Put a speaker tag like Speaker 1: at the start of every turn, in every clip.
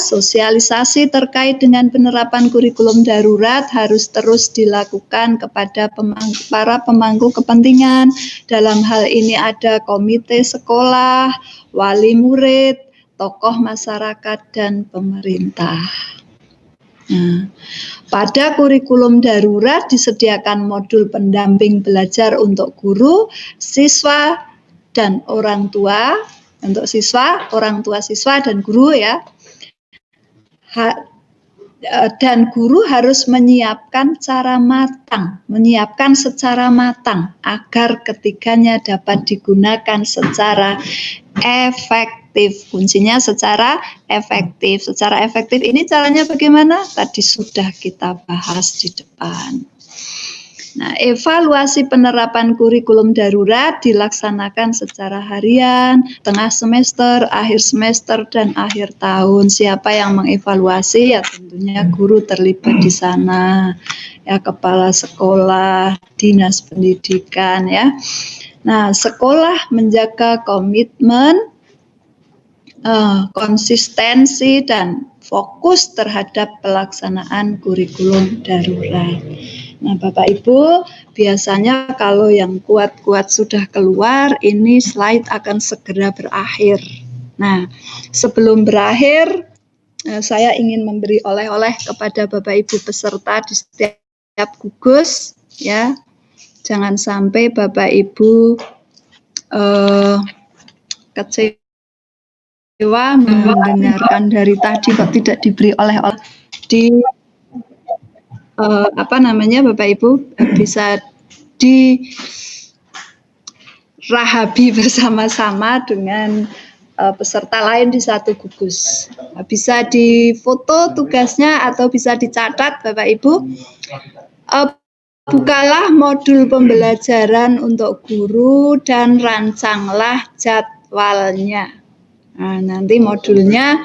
Speaker 1: sosialisasi terkait dengan penerapan kurikulum darurat harus terus dilakukan kepada para pemangku kepentingan. Dalam hal ini ada komite sekolah, wali murid, tokoh masyarakat, dan pemerintah. Nah, pada kurikulum darurat disediakan modul pendamping belajar untuk guru, siswa, dan orang tua. Untuk siswa, orang tua siswa, dan guru ya. Dan guru harus menyiapkan secara matang agar ketiganya dapat digunakan secara efektif. Kuncinya secara efektif. Secara efektif ini caranya bagaimana? Tadi sudah kita bahas di depan. Nah, evaluasi penerapan kurikulum darurat dilaksanakan secara harian, tengah semester, akhir semester, dan akhir tahun. Siapa yang mengevaluasi? Ya tentunya guru terlibat di sana, ya kepala sekolah, dinas pendidikan ya. Nah, sekolah menjaga komitmen, konsistensi, dan fokus terhadap pelaksanaan kurikulum darurat. Nah, Bapak Ibu, biasanya kalau yang kuat-kuat sudah keluar, ini slide akan segera berakhir. Nah, sebelum berakhir, saya ingin memberi oleh-oleh kepada Bapak Ibu peserta di setiap gugus, ya. Jangan sampai Bapak Ibu kecewa mendengarkan dari tadi kok tidak diberi oleh-oleh di Bapak Ibu bisa dirahabi bersama-sama dengan peserta lain di satu gugus. Bisa difoto tugasnya atau bisa dicatat Bapak Ibu. Bukalah modul pembelajaran untuk guru dan rancanglah jadwalnya. Nah, nanti modulnya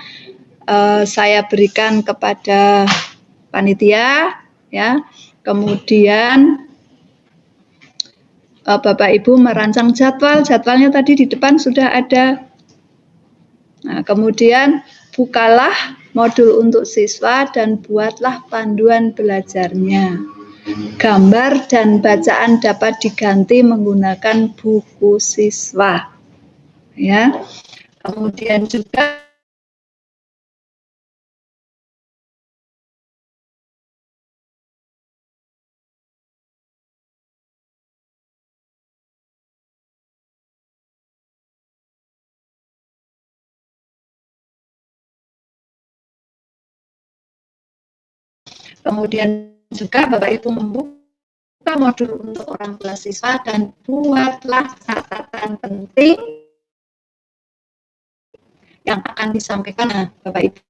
Speaker 1: saya berikan kepada panitia. Ya, kemudian Bapak Ibu merancang jadwalnya tadi di depan sudah ada. Nah, kemudian bukalah modul untuk siswa dan buatlah panduan belajarnya. Gambar dan bacaan dapat diganti menggunakan buku siswa. Ya, kemudian juga Bapak Ibu membuka modul untuk orang tua siswa dan buatlah catatan penting yang akan disampaikan Bapak Ibu.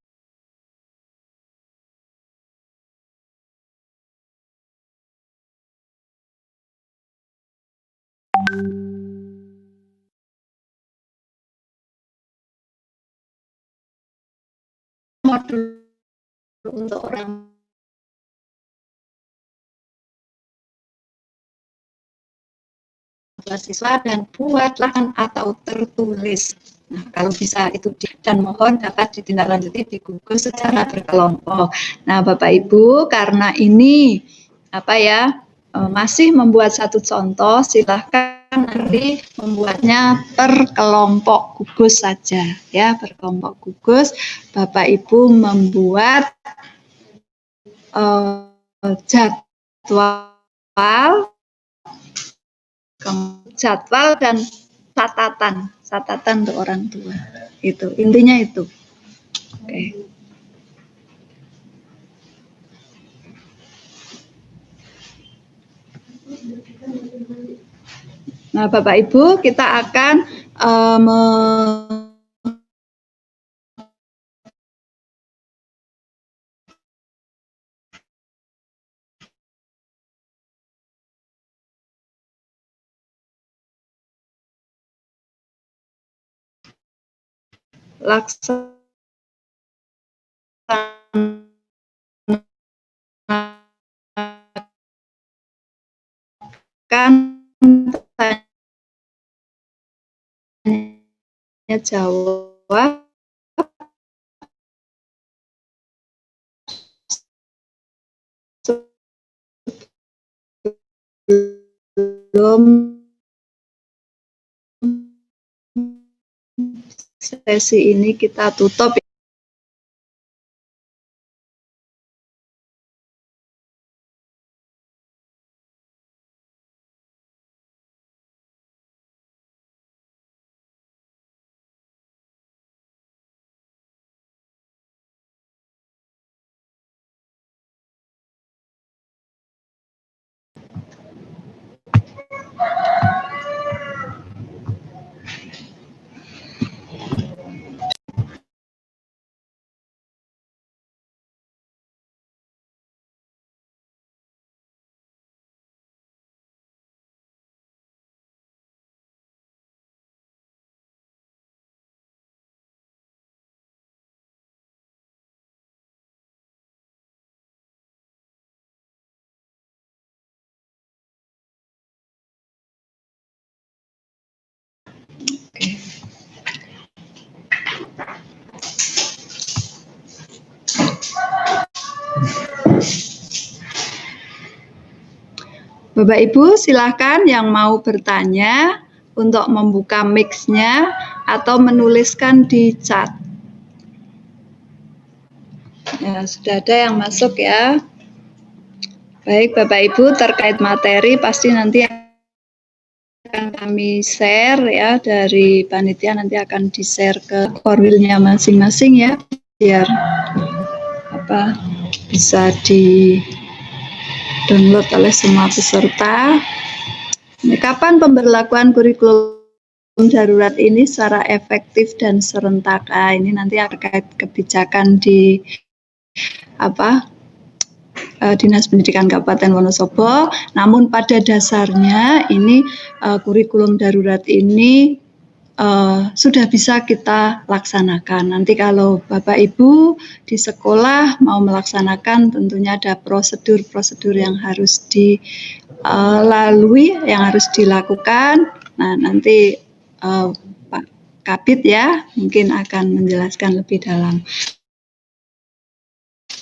Speaker 1: Modul untuk orang siswa dan buatlah atau tertulis. Nah, kalau bisa itu dan mohon dapat ditindaklanjuti di gugus secara berkelompok. Nah, Bapak Ibu, karena ini masih membuat satu contoh, silahkan nanti membuatnya per kelompok gugus saja, ya, per kelompok gugus. Bapak Ibu membuat jadwal dan catatan untuk orang tua. Itu intinya itu. Oke. Nah, Bapak Ibu, kita akan laksanakan tanya jawab sesi ini kita tutup. Bapak Ibu silahkan yang mau bertanya untuk membuka mic-nya atau menuliskan di chat. Ya, sudah ada yang masuk ya. Baik Bapak Ibu, terkait materi pasti nanti akan kami share ya, dari panitia nanti akan di-share ke korwilnya masing-masing ya, biar bisa di download oleh semua peserta. Kapan pemberlakuan kurikulum darurat ini secara efektif dan serentak? Ini nanti terkait kebijakan di Dinas Pendidikan Kabupaten Wonosobo. Namun pada dasarnya ini kurikulum darurat ini sudah bisa kita laksanakan. Nanti kalau Bapak Ibu di sekolah mau melaksanakan, tentunya ada prosedur-prosedur yang harus dilalui, yang harus dilakukan. Nah, nanti Pak Kabid ya mungkin akan menjelaskan lebih dalam.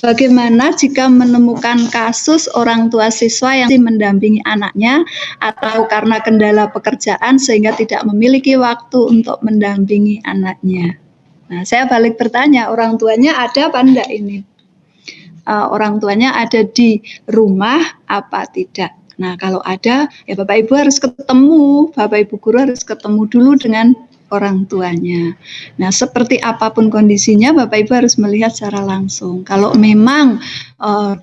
Speaker 1: Bagaimana jika menemukan kasus orang tua siswa yang mendampingi anaknya atau karena kendala pekerjaan sehingga tidak memiliki waktu untuk mendampingi anaknya? Nah, saya balik bertanya, orang tuanya ada apa enggak ini? Orang tuanya ada di rumah apa tidak? Nah, kalau ada, ya Bapak Ibu harus ketemu, Bapak Ibu guru harus ketemu dulu dengan orang tuanya. Nah, seperti apapun kondisinya, Bapak Ibu harus melihat secara langsung. Kalau memang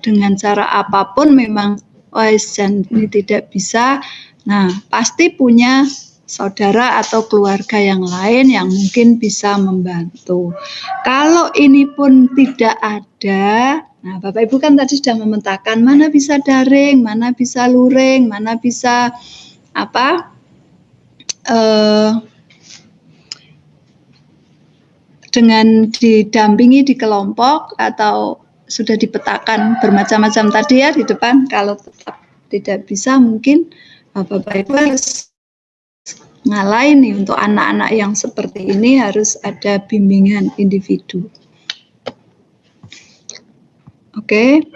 Speaker 1: dengan cara apapun memang ini tidak bisa, nah pasti punya saudara atau keluarga yang lain yang mungkin bisa membantu. Kalau ini pun tidak ada, nah Bapak Ibu kan tadi sudah memetakan mana bisa daring, mana bisa luring, mana bisa dengan didampingi di kelompok atau sudah dipetakan bermacam-macam tadi ya di depan. Kalau tetap tidak bisa, mungkin Bapak Ibu harus ngalahin nih, untuk anak-anak yang seperti ini harus ada bimbingan individu. Oke.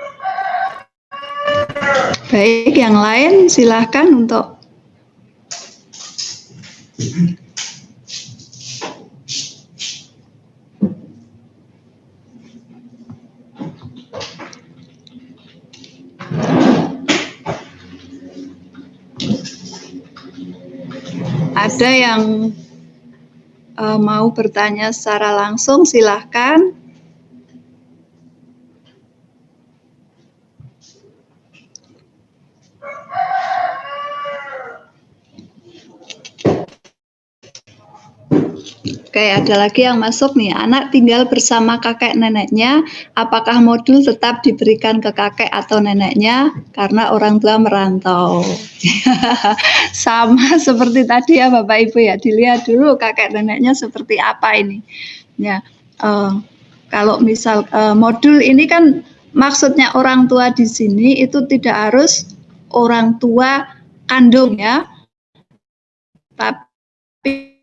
Speaker 1: Baik, yang lain silahkan untuk ada yang mau bertanya secara langsung, silahkan. Oke, ada lagi yang masuk nih. Anak tinggal bersama kakek neneknya, apakah modul tetap diberikan ke kakek atau neneknya karena orang tua merantau? Sama seperti tadi ya Bapak Ibu ya, dilihat dulu kakek neneknya seperti apa ini. Ya, kalau misal modul ini kan maksudnya orang tua di sini itu tidak harus orang tua kandung ya, tapi